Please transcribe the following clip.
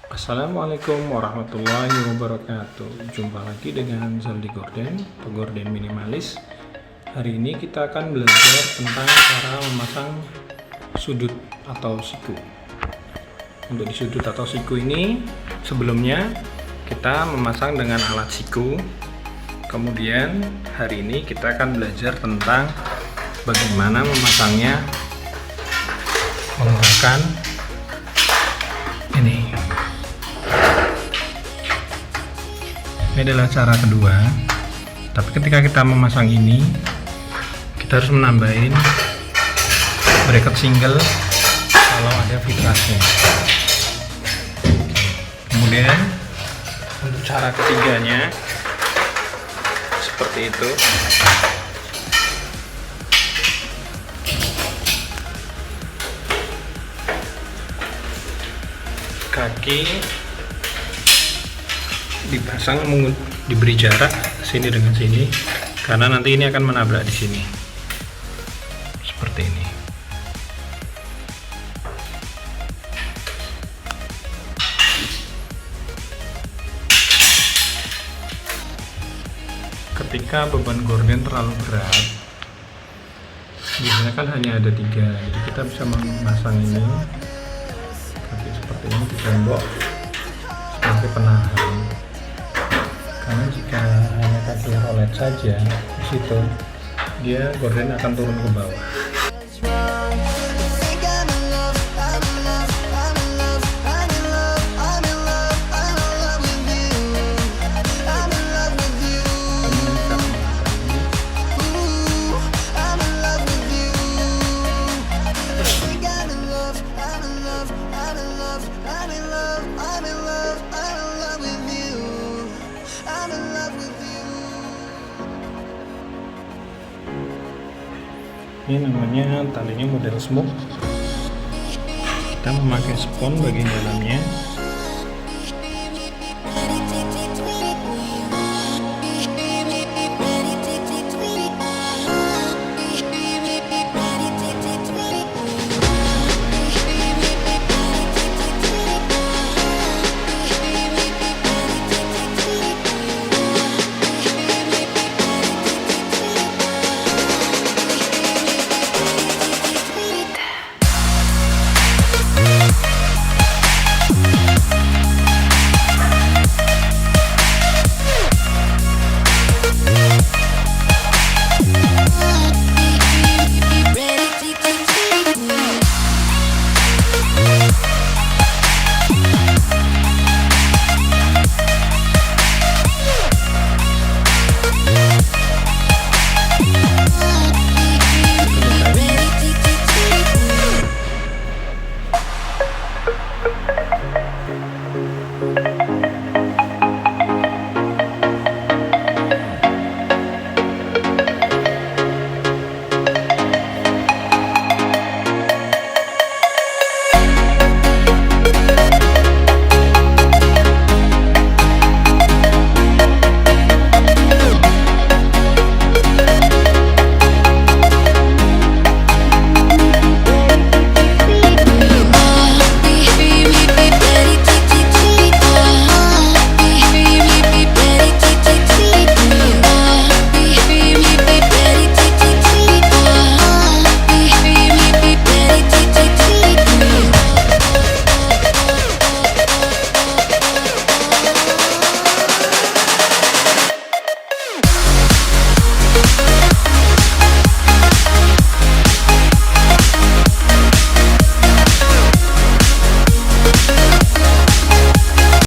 Assalamualaikum warahmatullahi wabarakatuh. Jumpa lagi dengan Zaldi Gorden atau gorden minimalis. Hari ini kita akan belajar tentang cara memasang sudut atau siku. Untuk di sudut atau siku ini, sebelumnya kita memasang dengan alat siku. Kemudian hari ini kita akan belajar tentang bagaimana memasangnya menggunakan ini. Ini adalah cara kedua. Tapi ketika kita memasang ini, kita harus menambahin bracket single kalau ada fitrasnya. Kemudian untuk cara ketiganya seperti itu. Kaki dipasang, diberi jarak sini dengan sini karena nanti ini akan menabrak di sini seperti ini. Ketika beban gorden terlalu berat, biasanya kan hanya ada 3, jadi kita bisa memasang ini kaki seperti ini di tembok sebagai penahan. Karena jika hanya kaki rolet saja di situ, dia gorden akan turun ke bawah. Ini namanya talinya model smoke. Kita memakai spons bagian dalamnya.